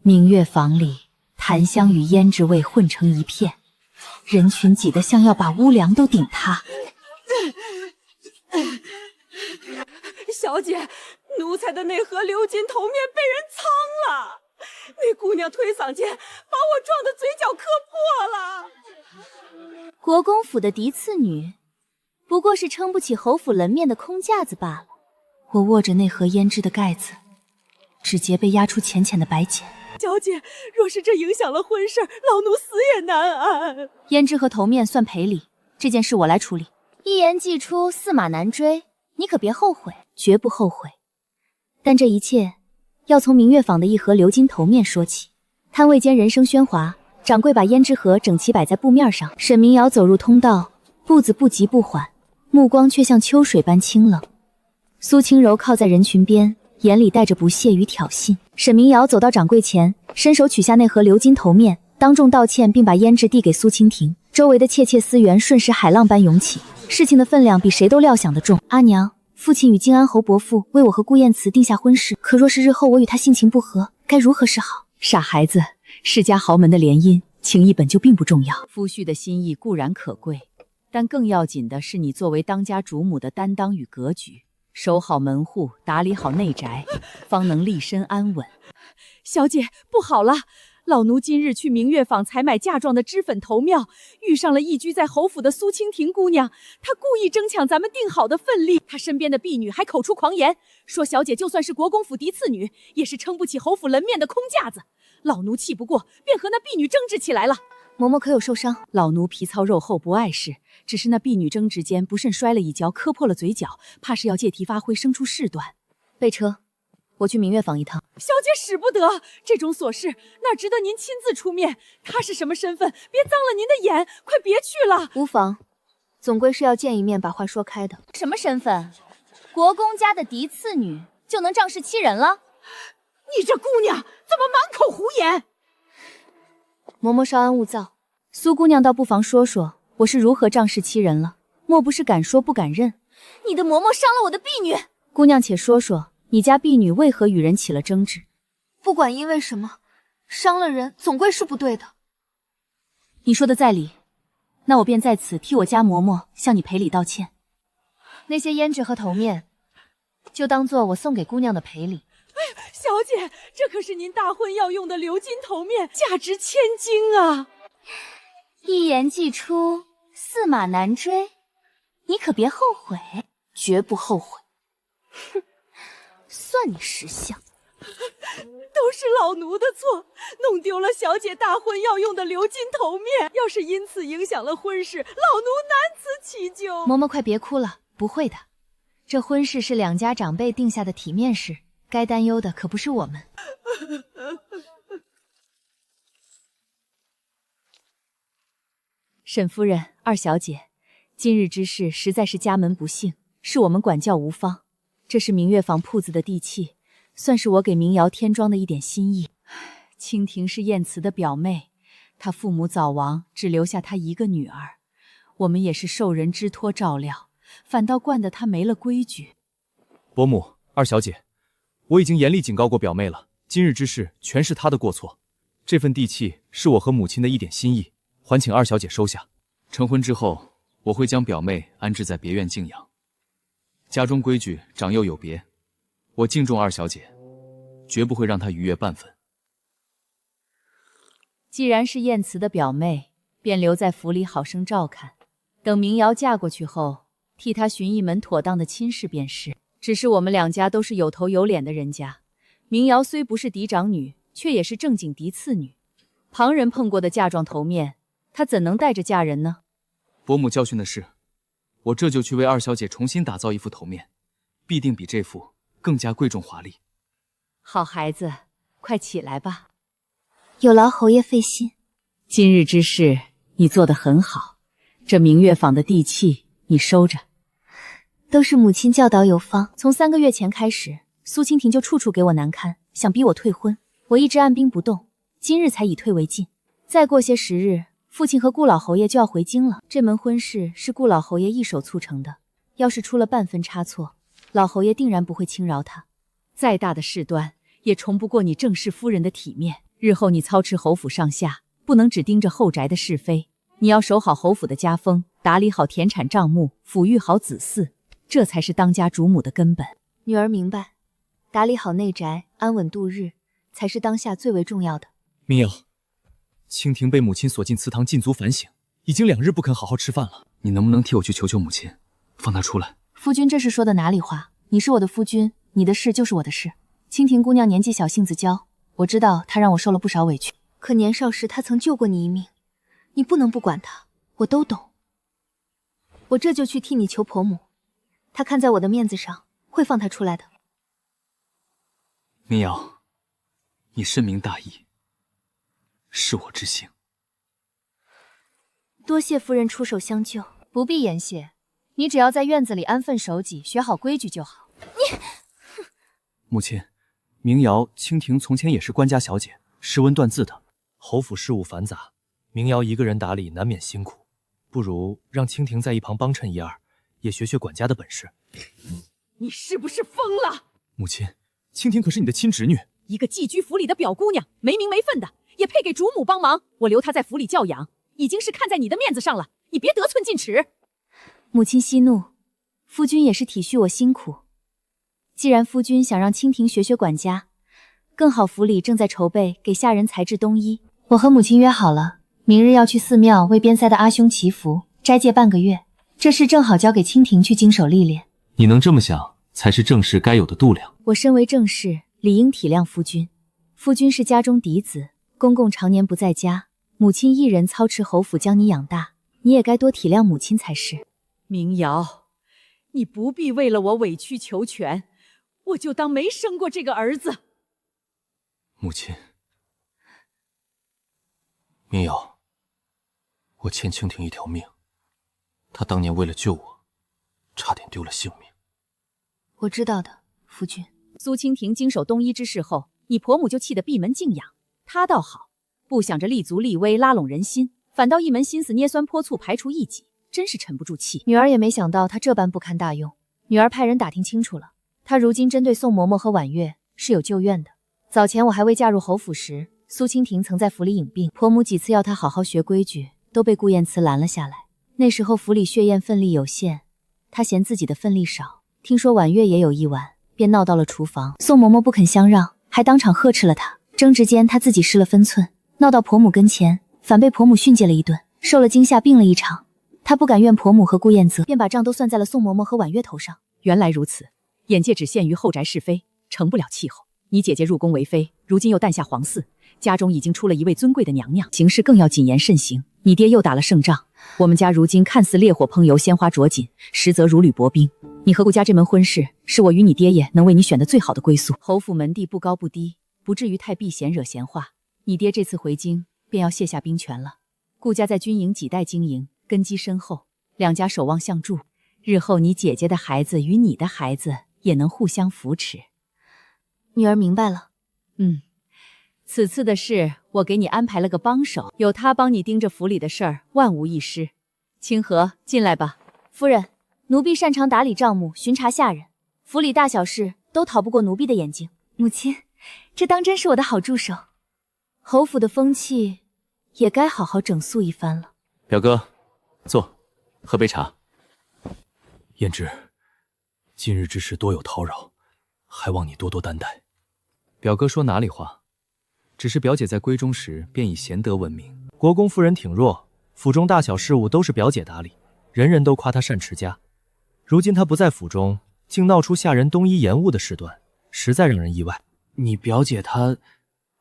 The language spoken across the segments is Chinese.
明月坊里，檀香与胭脂味混成一片，人群挤得像要把屋梁都顶塌。小姐，奴才的那盒鎏金头面被人藏了，那姑娘推搡间把我撞得嘴角磕破了。国公府的嫡次女，不过是撑不起侯府门面的空架子罢了。我握着那盒胭脂的盖子，指节被压出浅浅的白茧。小姐，若是这影响了婚事，老奴死也难安。胭脂和头面算赔礼，这件事我来处理。一言既出，驷马难追，你可别后悔。绝不后悔。但这一切要从明月坊的一盒鎏金头面说起。摊位间人声喧哗，掌柜把胭脂盒整齐摆在布面上。沈明瑶走入通道，步子不急不缓，目光却像秋水般清冷。苏清柔靠在人群边，眼里带着不屑与挑衅。沈明瑶走到掌柜前，伸手取下那盒鎏金头面，当众道歉，并把胭脂递给苏清婷。周围的窃窃私语瞬时海浪般涌起，事情的分量比谁都料想得重。阿娘，父亲与靖安侯伯父为我和顾燕慈定下婚事，可若是日后我与他性情不合，该如何是好？傻孩子，世家豪门的联姻，情谊本就并不重要。夫婿的心意固然可贵，但更要紧的是你作为当家主母的担当与格局。守好门户，打理好内宅，方能立身安稳。小姐，不好了！老奴今日去明月坊采买嫁妆的脂粉头庙，遇上了一居在侯府的苏清婷姑娘。她故意争抢咱们定好的份例，她身边的婢女还口出狂言，说小姐就算是国公府嫡次女，也是撑不起侯府门面的空架子。老奴气不过，便和那婢女争执起来了。嬷嬷可有受伤？老奴皮糙肉厚，不碍事，只是那婢女争执间不慎摔了一跤，磕破了嘴角，怕是要借题发挥，生出事端。备车，我去明月坊一趟。小姐使不得，这种琐事哪值得您亲自出面？她是什么身份？别脏了您的眼，快别去了。无妨，总归是要见一面，把话说开的。什么身份？国公家的嫡次女就能仗势欺人了？你这姑娘怎么满口胡言？嬷嬷稍安勿躁，苏姑娘倒不妨说说我是如何仗势欺人了。莫不是敢说不敢认？你的嬷嬷伤了我的婢女。姑娘且说说，你家婢女为何与人起了争执？不管因为什么，伤了人总归是不对的。你说的在理，那我便在此替我家嬷嬷向你赔礼道歉。那些胭脂和头面，就当做我送给姑娘的赔礼。小姐，这可是您大婚要用的鎏金头面，价值千金啊！一言既出，驷马难追，你可别后悔。绝不后悔。哼，算你识相。都是老奴的错，弄丢了小姐大婚要用的鎏金头面。要是因此影响了婚事，老奴难辞其咎。嬷嬷快别哭了，不会的，这婚事是两家长辈定下的体面事，该担忧的可不是我们。沈夫人、二小姐，今日之事实在是家门不幸，是我们管教无方。这是明月坊铺子的地契，算是我给明瑶添庄的一点心意。清婷是燕慈的表妹，她父母早亡，只留下她一个女儿，我们也是受人之托照料，反倒惯得她没了规矩。伯母、二小姐，我已经严厉警告过表妹了，今日之事全是她的过错。这份地契是我和母亲的一点心意，还请二小姐收下。成婚之后，我会将表妹安置在别院静养。家中规矩长幼有别，我敬重二小姐，绝不会让她逾越半分。既然是燕慈的表妹，便留在府里好生照看，等明瑶嫁过去后，替她寻一门妥当的亲事便是。只是我们两家都是有头有脸的人家，明瑶虽不是嫡长女，却也是正经嫡次女，旁人碰过的嫁妆头面，她怎能带着嫁人呢？伯母教训的是，我这就去为二小姐重新打造一副头面，必定比这副更加贵重华丽。好孩子，快起来吧。有劳侯爷费心。今日之事你做得很好，这明月坊的地契你收着。都是母亲教导有方。从3个月前开始，苏清婷就处处给我难堪，想逼我退婚，我一直按兵不动，今日才以退为进。再过些时日，父亲和顾老侯爷就要回京了，这门婚事是顾老侯爷一手促成的，要是出了半分差错，老侯爷定然不会轻饶他。再大的事端，也重不过你郑氏夫人的体面。日后你操持侯府上下，不能只盯着后宅的是非，你要守好侯府的家风，打理好田产账目，抚育好子嗣，这才是当家主母的根本。女儿明白，打理好内宅，安稳度日，才是当下最为重要的。明瑶，蜻蜓被母亲锁进祠堂，禁足反省，已经2日不肯好好吃饭了。你能不能替我去求求母亲，放她出来？夫君这是说的哪里话？你是我的夫君，你的事就是我的事。蜻蜓姑娘年纪小，性子娇，我知道她让我受了不少委屈，可年少时她曾救过你一命，你不能不管她，我都懂。我这就去替你求婆母，她看在我的面子上，会放她出来的。明瑶，你深明大义，是我之幸。多谢夫人出手相救。不必言谢，你只要在院子里安分守己，学好规矩就好。母亲，明瑶、蜻蜓从前也是官家小姐，识文断字的。侯府事务繁杂，明瑶一个人打理难免辛苦，不如让蜻蜓在一旁帮衬一二，也学学管家的本事。你是不是疯了？母亲，蜻蜓可是你的亲侄女，一个寄居府里的表姑娘，没名没分的，也配给主母帮忙？我留她在府里教养，已经是看在你的面子上了，你别得寸进尺。母亲息怒，夫君也是体恤我辛苦。既然夫君想让蜻蜓学学管家，更好府里正在筹备给下人裁制冬衣，我和母亲约好了，明日要去寺庙为边塞的阿兄祈福，斋戒半个月。这事正好交给蜻蜓去经手历练。你能这么想，才是正室该有的度量。我身为正室，理应体谅夫君。夫君是家中嫡子，公公常年不在家，母亲一人操持侯府将你养大，你也该多体谅母亲才是。明瑶，你不必为了我委曲求全，我就当没生过这个儿子。母亲，明瑶，我欠蜻蜓一条命，她当年为了救我，差点丢了性命。我知道的，夫君。苏蜻蜓经手冬衣之事后，你婆母就气得闭门静养，她倒好，不想着立足立威拉拢人心，反倒一门心思捏酸泼醋排除异己，真是沉不住气。女儿也没想到她这般不堪大用，女儿派人打听清楚了，她如今针对宋嬷嬷和婉月是有旧怨的。早前我还未嫁入侯府时，苏蜻蜓曾在府里隐病，婆母几次要她好好学规矩，都被顾燕慈拦了下来。那时候府里血燕分力有限，她嫌自己的分力少，听说婉月也有一碗，便闹到了厨房。宋嬷嬷不肯相让，还当场呵斥了她。争执间，她自己失了分寸，闹到婆母跟前，反被婆母训诫了一顿，受了惊吓，病了一场。她不敢怨婆母和顾燕泽，便把账都算在了宋嬷嬷和婉月头上。原来如此，眼界只限于后宅是非，成不了气候。你姐姐入宫为妃，如今又诞下皇嗣，家中已经出了一位尊贵的娘娘，行事更要谨言慎行。你爹又打了胜仗，我们家如今看似烈火烹油，鲜花着锦，实则如履薄冰。你和顾家这门婚事，是我与你爹爷能为你选的最好的归宿。侯府门第不高不低，不至于太避嫌惹闲话。你爹这次回京，便要卸下兵权了。顾家在军营几代经营，根基深厚，两家守望相助，日后你姐姐的孩子与你的孩子也能互相扶持。女儿明白了。此次的事，我给你安排了个帮手，有他帮你盯着府里的事儿，万无一失。清河，进来吧。夫人，奴婢擅长打理账目，巡查下人，府里大小事都逃不过奴婢的眼睛。母亲，这当真是我的好助手。侯府的风气也该好好整肃一番了。表哥，坐，喝杯茶。胭脂，今日之事多有叨扰，还望你多多担待。表哥说哪里话，只是表姐在闺中时便以贤德闻名，国公夫人挺弱，府中大小事务都是表姐打理，人人都夸她善持家。如今她不在府中，竟闹出下人冬衣延误的事端，实在让人意外。你表姐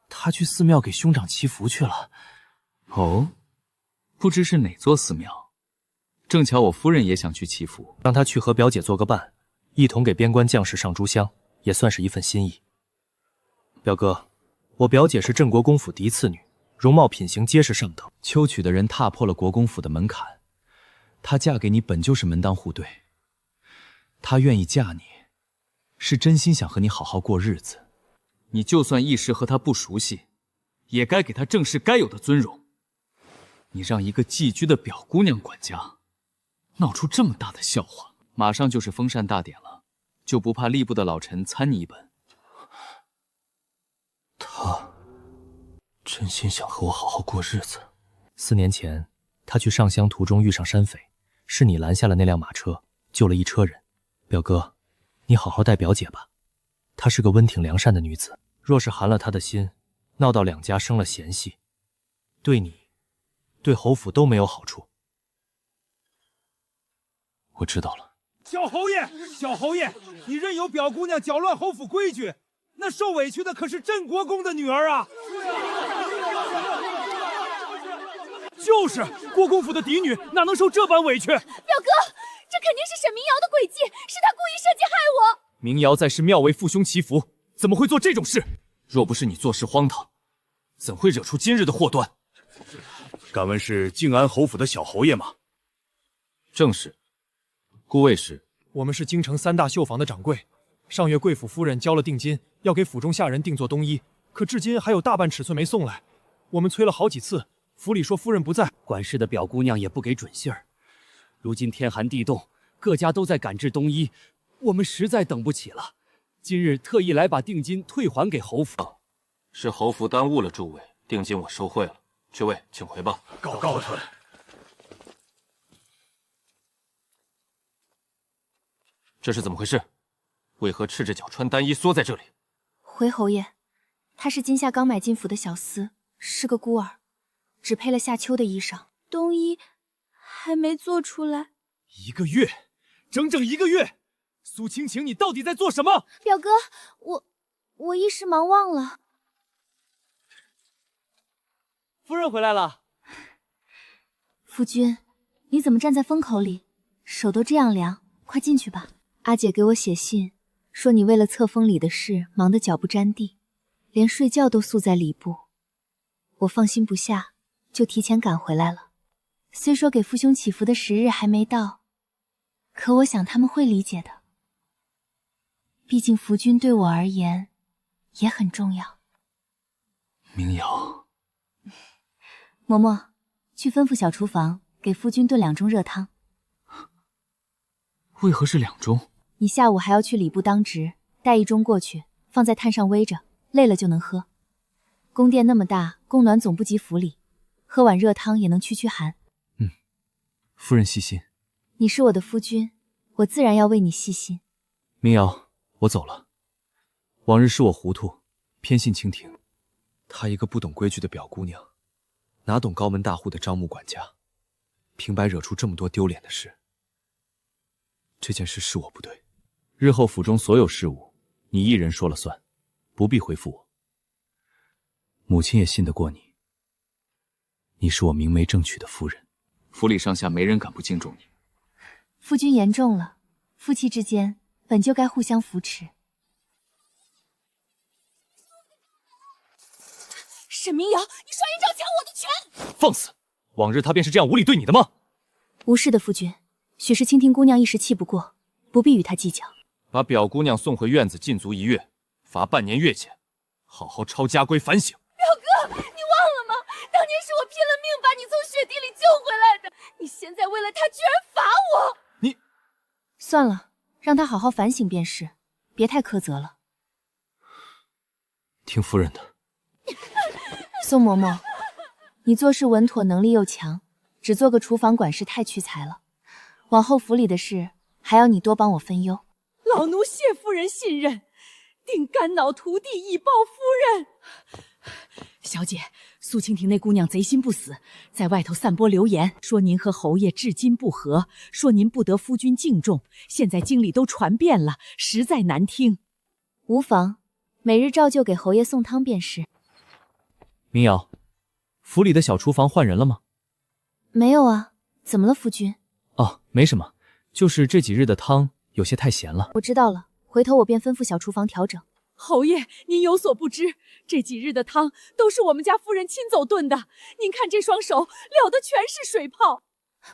她去寺庙给兄长祈福去了。哦，不知是哪座寺庙？正巧我夫人也想去祈福，让她去和表姐做个伴，一同给边关将士上炷香，也算是一份心意。表哥，我表姐是镇国公府嫡次女，容貌品行皆是上等。秋娶的人踏破了国公府的门槛，她嫁给你本就是门当户对，她愿意嫁你，是真心想和你好好过日子。你就算一时和她不熟悉，也该给她正式该有的尊荣。你让一个寄居的表姑娘管家，闹出这么大的笑话，马上就是封禅大典了，就不怕吏部的老臣参你一本？真心想和我好好过日子。4年前，他去上香途中遇上山匪，是你拦下了那辆马车，救了一车人。表哥，你好好待表姐吧，她是个温挺良善的女子，若是寒了她的心，闹到两家生了嫌隙，对你，对侯府都没有好处。我知道了。小侯爷，小侯爷，你任由表姑娘搅乱侯府规矩，那受委屈的可是镇国公的女儿啊！就是国公府的嫡女，哪能受这般委屈？表哥，这肯定是沈明瑶的诡计，是他故意设计害我。明瑶在是庙为父兄祈福，怎么会做这种事？若不是你做事荒唐，怎会惹出今日的祸端？敢问是静安侯府的小侯爷吗？正是。孤卫是？我们是京城3大绣坊的掌柜。上月贵府夫人交了定金，要给府中下人定做冬衣，可至今还有大半尺寸没送来。我们催了好几次，府里说夫人不在，管事的表姑娘也不给准信儿。如今天寒地冻，各家都在赶制冬衣，我们实在等不起了。今日特意来把定金退还给侯府。是侯府耽误了诸位，定金我收回了。诸位请回吧。告退。这是怎么回事？为何赤着脚穿单衣缩在这里？回侯爷，她是今夏刚买进府的小厮，是个孤儿，只配了夏秋的衣裳，冬衣还没做出来。1个月，整整1个月。苏青晴，你到底在做什么？表哥，我一时忙忘了。夫人回来了。夫君，你怎么站在风口里，手都这样凉？快进去吧。阿姐给我写信，说你为了册封礼的事忙得脚不沾地，连睡觉都宿在礼部。我放心不下，就提前赶回来了。虽说给父兄祈福的时日还没到，可我想他们会理解的。毕竟夫君对我而言也很重要。明瑶，嬷嬷，去吩咐小厨房给夫君炖2盅热汤。为何是2盅？你下午还要去礼部当值，带1盅过去，放在炭上煨着，累了就能喝。宫殿那么大，供暖总不及府里，喝碗热汤也能驱驱寒。夫人细心。你是我的夫君，我自然要为你细心。明瑶，我走了。往日是我糊涂，偏信蜻蜓。她一个不懂规矩的表姑娘，哪懂高门大户的张木管家，平白惹出这么多丢脸的事。这件事是我不对，日后府中所有事务，你一人说了算，不必回复我。母亲也信得过你，你是我明媒正娶的夫人，府里上下没人敢不敬重你。夫君言重了，夫妻之间本就该互相扶持。沈明瑶，你耍阴招抢我的权！放肆！往日她便是这样无理对你的吗？无事的夫君，许是倾听姑娘一时气不过，不必与她计较。把表姑娘送回院子禁足1月，罚半年月钱，好好抄家规反省。表哥，你忘了吗？当年是我拼了命把你从雪地里救回来的，你现在为了他居然罚我！你算了，让她好好反省便是，别太苛责了。听夫人的。宋嬷嬷，你做事稳妥，能力又强，只做个厨房管事太屈才了。往后府里的事，还要你多帮我分忧。老奴谢夫人信任，定肝脑涂地以报夫人。小姐，苏蜻蜓那姑娘贼心不死，在外头散播流言，说您和侯爷至今不和，说您不得夫君敬重，现在京里都传遍了，实在难听。无妨，每日照旧给侯爷送汤便是。明瑶，府里的小厨房换人了吗？没有啊，怎么了夫君？哦，没什么，就是这几日的汤有些太咸了。我知道了，回头我便吩咐小厨房调整。侯爷，您有所不知，这几日的汤都是我们家夫人亲走炖的。您看这双手，燎的全是水泡。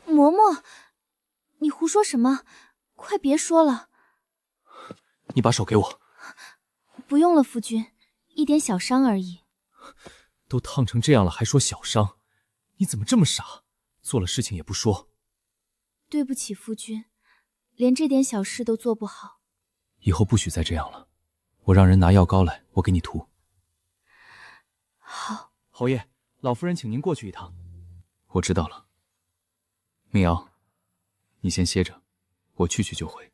嬷嬷，你胡说什么？快别说了。你把手给我。不用了，夫君，一点小伤而已。都烫成这样了，还说小伤？你怎么这么傻？做了事情也不说。对不起，夫君，连这点小事都做不好。以后不许再这样了。我让人拿药膏来，我给你涂。好。侯爷，老夫人请您过去一趟。我知道了。明瑶，你先歇着，我去就回。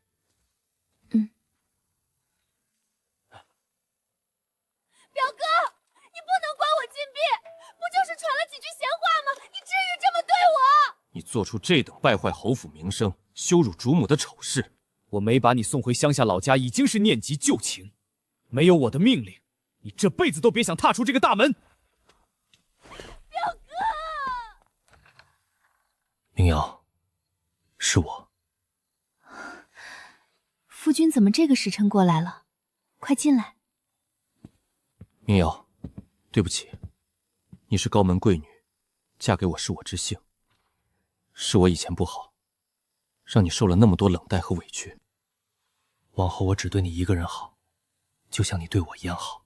表哥，你不能关我禁闭，不就是传了几句闲话吗？你至于这么对我？你做出这等败坏侯府名声、羞辱主母的丑事，我没把你送回乡下老家，已经是念及旧情。没有我的命令，你这辈子都别想踏出这个大门。表哥，明瑶，是我。夫君怎么这个时辰过来了？快进来。明瑶，对不起，你是高门贵女，嫁给我是我之幸，是我以前不好，让你受了那么多冷待和委屈。往后我只对你一个人好，就像你对我一样好。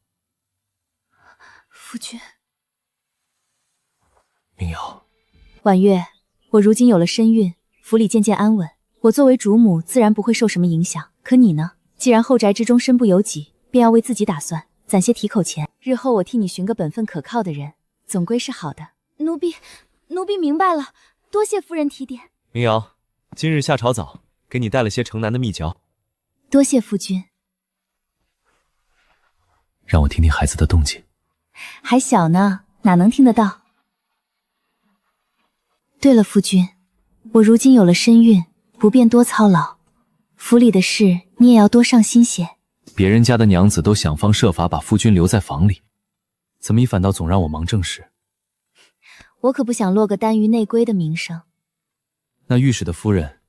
夫君。明瑶，婉月，我如今有了身孕，府里渐渐安稳，我作为主母自然不会受什么影响。可你呢？既然后宅之中身不由己，便要为自己打算，攒些提口钱，日后我替你寻个本分可靠的人，总归是好的。奴婢明白了，多谢夫人提点。明瑶，今日下朝早，给你带了些城南的蜜嚼。多谢夫君。让我听听孩子的动静。还小呢，哪能听得到？对了，夫君，我如今有了身孕，不便多操劳，府里的事你也要多上心些。别人家的娘子都想方设法把夫君留在房里，怎么你反倒总让我忙正事？我可不想落个耽于内闺的名声。那御史的夫人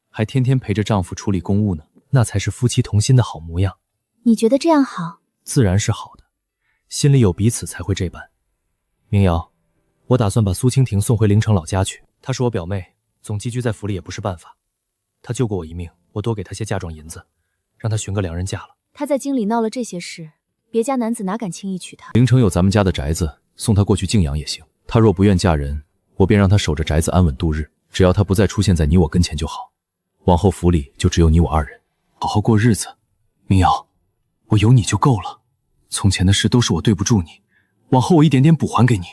还天天陪着丈夫处理公务呢，那才是夫妻同心的好模样。你觉得这样好？自然是好的，心里有彼此才会这般。明瑶，我打算把苏清婷送回灵城老家去，她是我表妹，总寄居在府里也不是办法。她救过我一命，我多给她些嫁妆银子，让她寻个良人嫁了。她在京里闹了这些事，别家男子哪敢轻易娶她？灵城有咱们家的宅子，送她过去静养也行。她若不愿嫁人，我便让她守着宅子安稳度日，只要她不再出现在你我跟前就好。往后府里就只有你我二人，好好过日子。明瑶，我有你就够了，从前的事都是我对不住你，往后我一点点补还给你。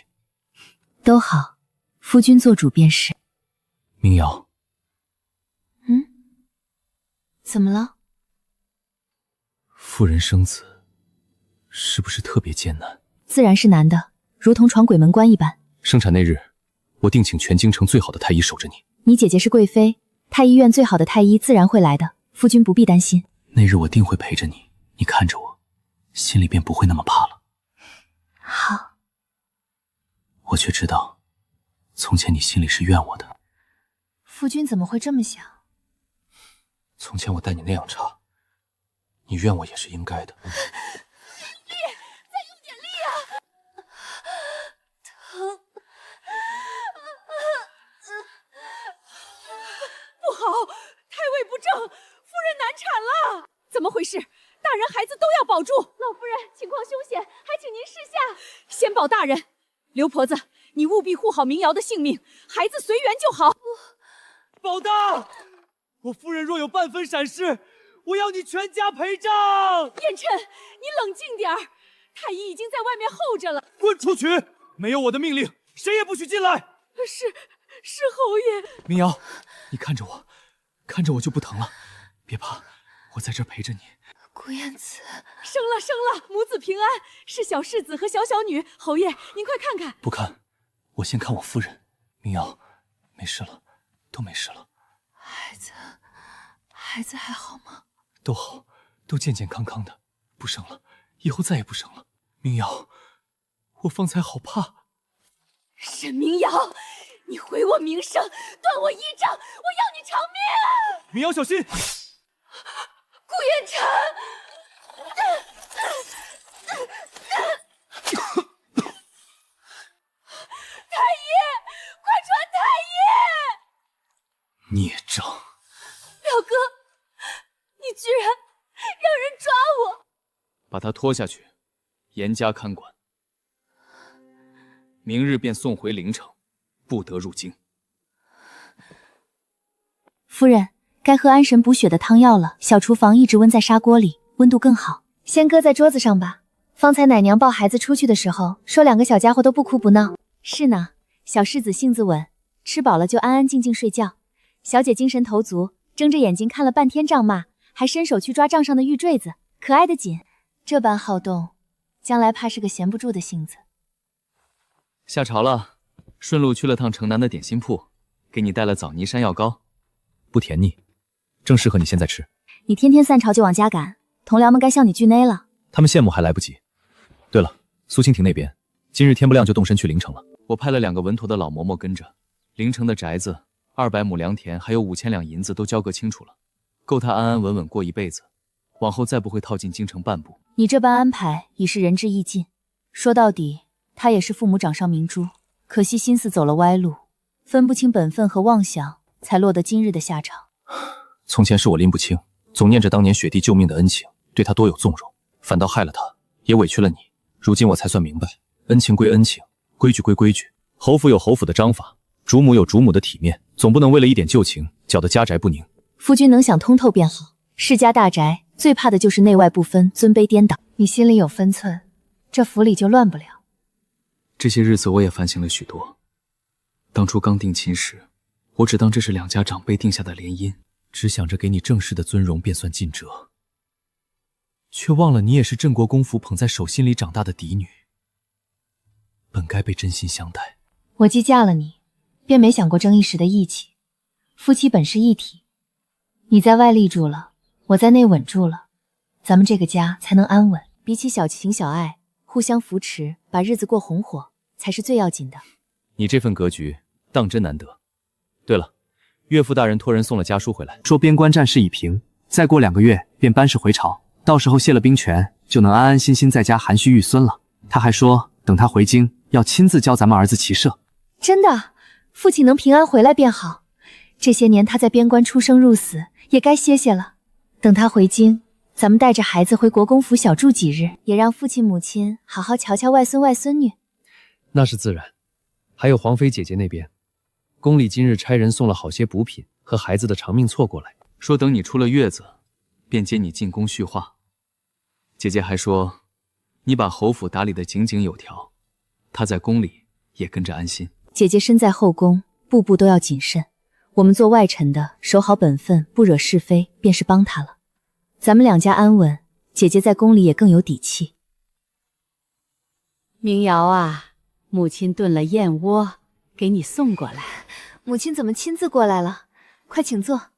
都好，夫君做主便是。明瑶，怎么了？妇人生子，是不是特别艰难？自然是难的，如同闯鬼门关一般。生产那日，我定请全京城最好的太医守着你。你姐姐是贵妃，太医院最好的太医自然会来的，夫君不必担心。那日我定会陪着你，你看着我，心里便不会那么怕了。好。我却知道，从前你心里是怨我的。夫君怎么会这么想？从前我待你那样差，你怨我也是应该的。力，再用点力啊！疼！不好，胎位不正，夫人难产了！怎么回事？大人孩子都要保住。老夫人情况凶险，还请您示下。先保大人。刘婆子，你务必护好明瑶的性命，孩子随缘就好。保大，我夫人若有半分闪失，我要你全家赔账。燕琛，你冷静点儿，太医已经在外面候着了。滚出去！没有我的命令，谁也不许进来。是侯爷。明瑶，你看着我，看着我就不疼了，别怕，我在这儿陪着你。顾燕子生了，母子平安，是小世子和小小女。侯爷，您快看看。不看，我先看我夫人。明瑶，没事了，都没事了。孩子还好吗？都好，都健健康康的，不生了，以后再也不生了。明瑶，我方才好怕。沈明瑶，你毁我名声，断我依仗，我要你偿命！明瑶小心！顾燕琛，太医，快传太医！孽障！表哥，你居然让人抓我！把他拖下去，严加看管。明日便送回灵城，不得入京。夫人，该喝安神补血的汤药了。小厨房一直温在砂锅里，温度更好。先搁在桌子上吧。方才奶娘抱孩子出去的时候，说2个小家伙都不哭不闹。是呢，小世子性子稳，吃饱了就安安静静睡觉。小姐精神头足，睁着眼睛看了半天账骂，还伸手去抓账上的玉坠子，可爱的紧。这般好动，将来怕是个闲不住的性子。下朝了，顺路去了趟城南的点心铺，给你带了枣泥山药糕，不甜腻，正适合你现在吃。你天天散朝就往家赶，同僚们该向你惧内了。他们羡慕还来不及。对了，苏清亭那边今日天不亮就动身去陵城了。我派了2个稳妥的老嬷嬷跟着，陵城的宅子、200亩良田还有5000两银子都交割清楚了，够他安安稳稳过一辈子，往后再不会套进京城半步。你这般安排已是仁至义尽。说到底，他也是父母掌上明珠，可惜心思走了歪路，分不清本分和妄想，才落得今日的下场。从前是我拎不清，总念着当年雪弟救命的恩情，对他多有纵容，反倒害了他，也委屈了你。如今我才算明白，恩情归恩情，规矩归规矩。侯府有侯府的章法，主母有主母的体面，总不能为了一点旧情，搅得家宅不宁。夫君能想通透便好。世家大宅最怕的就是内外不分，尊卑颠倒。你心里有分寸，这府里就乱不了。这些日子我也反省了许多。当初刚定亲时，我只当这是2家长辈定下的联姻，只想着给你正式的尊荣便算尽责，却忘了你也是镇国公府捧在手心里长大的嫡女，本该被真心相待。我既嫁了你，便没想过争一时的义气。夫妻本是一体，你在外立住了，我在内稳住了，咱们这个家才能安稳。比起小情小爱，互相扶持，把日子过红火，才是最要紧的。你这份格局当真难得。对了，岳父大人托人送了家书回来，说边关战事已平，再过2个月便班师回朝，到时候卸了兵权，就能安安心心在家含蓄育孙了。他还说等他回京，要亲自教咱们儿子骑射。真的，父亲能平安回来便好。这些年他在边关出生入死，也该歇歇了。等他回京，咱们带着孩子回国公府小住几日，也让父亲母亲好好瞧瞧外孙外孙女。那是自然。还有皇妃姐姐那边，宫里今日差人送了好些补品和孩子的长命错过来，说等你出了月子，便接你进宫续话。姐姐还说，你把侯府打理得井井有条，她在宫里也跟着安心。姐姐身在后宫，步步都要谨慎。我们做外臣的，守好本分，不惹是非，便是帮她了。咱们2家安稳，姐姐在宫里也更有底气。明瑶啊，母亲炖了燕窝，给你送过来。母亲怎么亲自过来了？快请坐。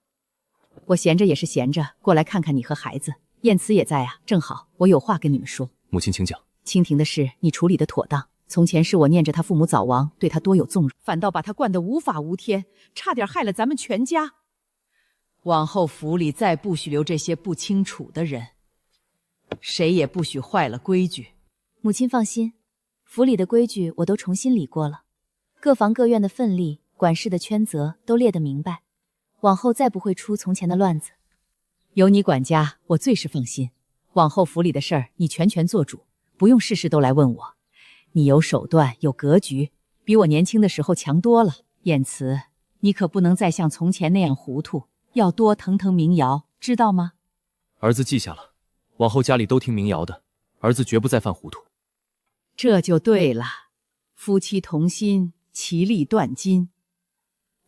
我闲着也是闲着，过来看看你和孩子。燕慈也在啊，正好我有话跟你们说。母亲请讲。清廷的事你处理得妥当。从前是我念着他父母早亡，对他多有纵容，反倒把他惯得无法无天，差点害了咱们全家。往后府里再不许留这些不清楚的人，谁也不许坏了规矩。母亲放心，府里的规矩我都重新理过了，各房各院的分例、管事的圈责都列得明白，往后再不会出从前的乱子。有你管家，我最是放心。往后府里的事儿，你全权做主，不用事事都来问我。你有手段，有格局，比我年轻的时候强多了。燕慈，你可不能再像从前那样糊涂，要多疼疼明瑶，知道吗？儿子记下了，往后家里都听明瑶的，儿子绝不再犯糊涂。这就对了，夫妻同心，其利断金。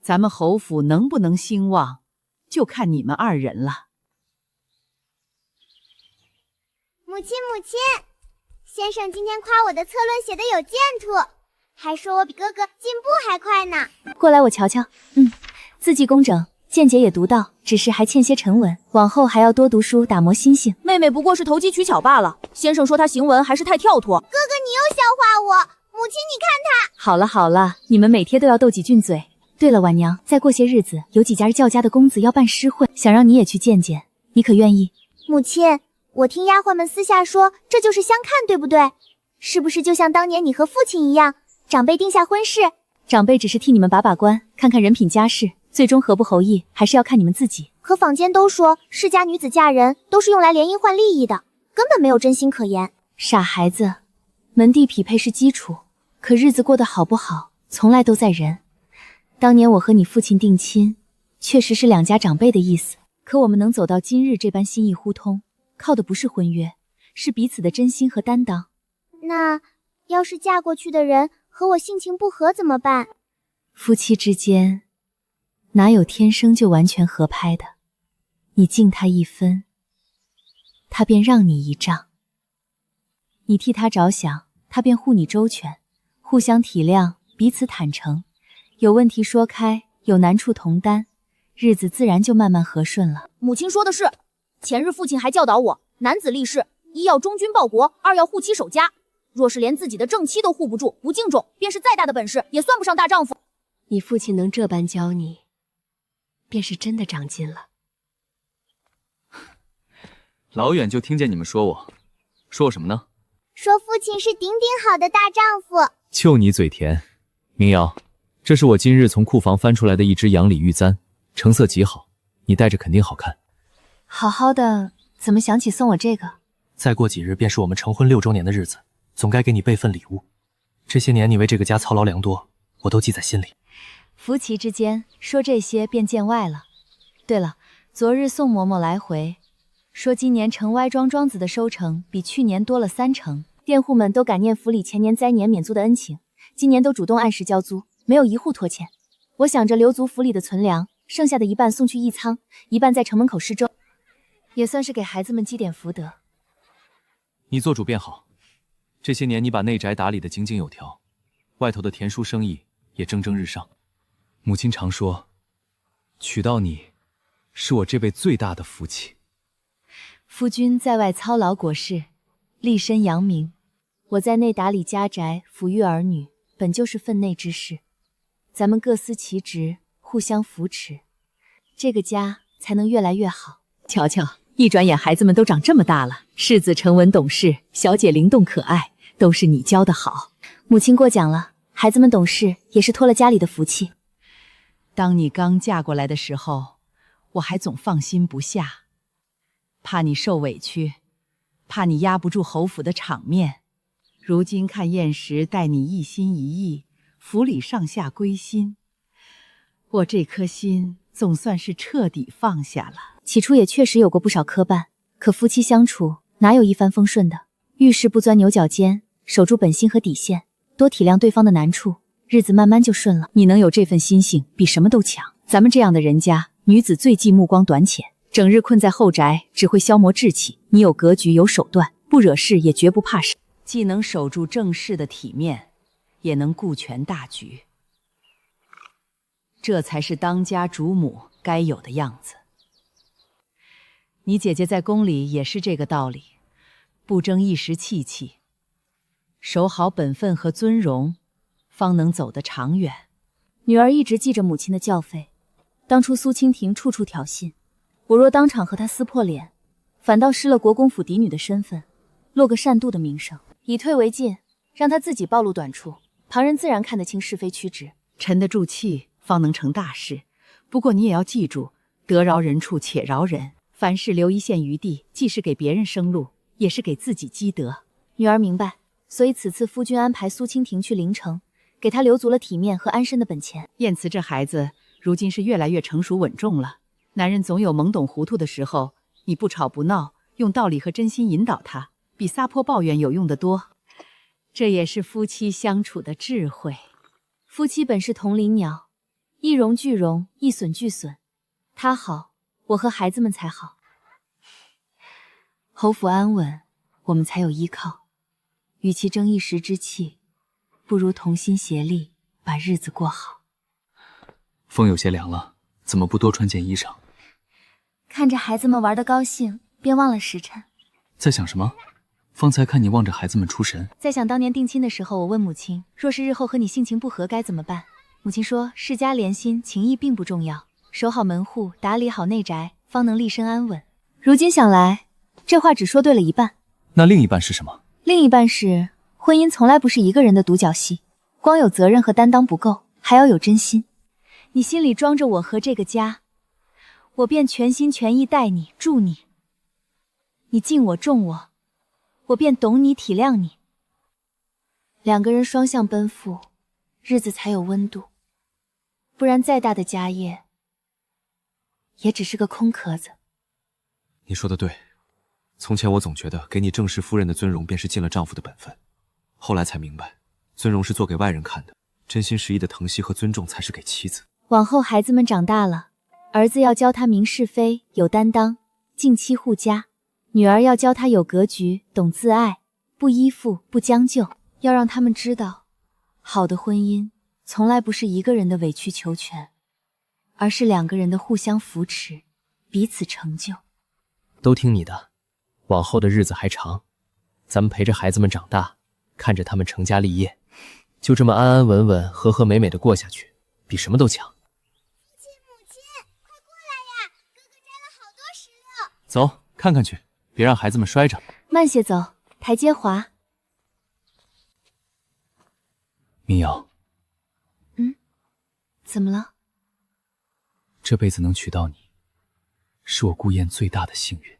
咱们侯府能不能兴旺，就看你们2人了。母亲，母亲，先生今天夸我的策论写得有建树，还说我比哥哥进步还快呢。过来我瞧瞧。字迹工整，见解也独到，只是还欠些沉稳，往后还要多读书，打磨心性。妹妹不过是投机取巧罢了，先生说她行文还是太跳脱。哥哥你又笑话我，母亲你看她。好了好了，你们每天都要斗几句嘴。对了，婉娘，再过些日子有几家叫家的公子要办诗会，想让你也去见见，你可愿意？母亲，我听丫鬟们私下说，这就是相看，对不对？是不是就像当年你和父亲一样，长辈定下婚事？长辈只是替你们把把关，看看人品家世，最终合不合意，还是要看你们自己。可坊间都说，世家女子嫁人都是用来联姻换利益的，根本没有真心可言。傻孩子，门第匹配是基础，可日子过得好不好，从来都在人。当年我和你父亲定亲，确实是2家长辈的意思，可我们能走到今日这般心意互通，靠的不是婚约，是彼此的真心和担当。那要是嫁过去的人和我性情不合怎么办？夫妻之间哪有天生就完全合拍的？你敬他一分，他便让你一丈；你替他着想，他便护你周全。互相体谅，彼此坦诚，有问题说开，有难处同担，日子自然就慢慢和顺了。母亲说的是，前日父亲还教导我，男子立誓，一要忠君报国，二要护妻守家。若是连自己的正妻都护不住，不敬重，便是再大的本事，也算不上大丈夫。你父亲能这般教你，便是真的长进了。老远就听见你们说我什么呢？说父亲是顶顶好的大丈夫。就你嘴甜。明瑶，这是我今日从库房翻出来的一只羊里玉簪，成色极好，你戴着肯定好看。好好的，怎么想起送我这个？再过几日便是我们成婚6周年的日子，总该给你备份礼物。这些年你为这个家操劳良多，我都记在心里。夫妻之间说这些便见外了。对了，昨日宋嬷嬷来回，说今年城歪庄子的收成比去年多了3成，佃户们都感念府里前年灾年免租的恩情，今年都主动按时交租，没有一户拖欠。我想着留足府里的存粮，剩下的一半送去义仓，一半在城门口施粥，也算是给孩子们积点福德。你做主便好，这些年你把内宅打理得井井有条，外头的田书生意也蒸蒸日上。母亲常说，娶到你是我这辈最大的福气。夫君在外操劳国事，立身扬名，我在内打理家宅，抚育儿女，本就是分内之事。咱们各司其职，互相扶持，这个家才能越来越好。瞧瞧，一转眼孩子们都长这么大了，世子沉稳懂事，小姐灵动可爱，都是你教的好。母亲过奖了，孩子们懂事也是托了家里的福气。当你刚嫁过来的时候，我还总放心不下，怕你受委屈，怕你压不住侯府的场面。如今看燕时待你一心一意，府里上下归心，我这颗心总算是彻底放下了。起初也确实有过不少磕绊，可夫妻相处哪有一帆风顺的？遇事不钻牛角尖，守住本心和底线，多体谅对方的难处，日子慢慢就顺了。你能有这份心性，比什么都强。咱们这样的人家，女子最忌目光短浅，整日困在后宅，只会消磨志气。你有格局，有手段，不惹事也绝不怕事，既能守住正室的体面，也能顾全大局。这才是当家主母该有的样子。你姐姐在宫里也是这个道理，不争一时气气，守好本分和尊荣，方能走得长远。女儿一直记着母亲的教诲，当初苏蜻蜓处处挑衅，我若当场和她撕破脸，反倒失了国公府嫡女的身份，落个善妒的名声。以退为进，让她自己暴露短处，旁人自然看得清是非曲直，沉得住气，方能成大事。不过你也要记住，得饶人处且饶人，凡事留一线余地，既是给别人生路，也是给自己积德。女儿明白，所以此次夫君安排苏蜻蜓去临城，给她留足了体面和安身的本钱。燕慈这孩子如今是越来越成熟稳重了，男人总有懵懂糊涂的时候，你不吵不闹，用道理和真心引导他，比撒泼抱怨有用得多。这也是夫妻相处的智慧。夫妻本是同林鸟，一荣俱荣，一损俱损。他好，我和孩子们才好。侯府安稳，我们才有依靠。与其争一时之气，不如同心协力，把日子过好。风有些凉了，怎么不多穿件衣裳？看着孩子们玩得高兴，便忘了时辰。在想什么？方才看你望着孩子们出神。在想当年定亲的时候，我问母亲，若是日后和你性情不合该怎么办？母亲说，世家连心，情谊并不重要，守好门户，打理好内宅，方能立身安稳。如今想来，这话只说对了一半。那另一半是什么？另一半是，婚姻从来不是一个人的独角戏，光有责任和担当不够，还要有真心。你心里装着我和这个家，我便全心全意待你，助你。你敬我重我，我便懂你体谅你。两个人双向奔赴，日子才有温度。不然再大的家业，也只是个空壳子。你说的对，从前我总觉得给你正室夫人的尊容便是尽了丈夫的本分，后来才明白，尊容是做给外人看的，真心实意的疼惜和尊重才是给妻子。往后孩子们长大了，儿子要教他明是非，有担当，敬妻护家；女儿要教他有格局，懂自爱，不依附，不将就。要让他们知道，好的婚姻从来不是一个人的委曲求全，而是两个人的互相扶持，彼此成就。都听你的，往后的日子还长，咱们陪着孩子们长大，看着他们成家立业，就这么安安稳稳、和和美美的过下去，比什么都强。母亲，快过来呀！哥哥摘了好多石榴。走，看看去，别让孩子们摔着。慢些走，台阶滑。民谣，怎么了？这辈子能娶到你，是我顾燕最大的幸运。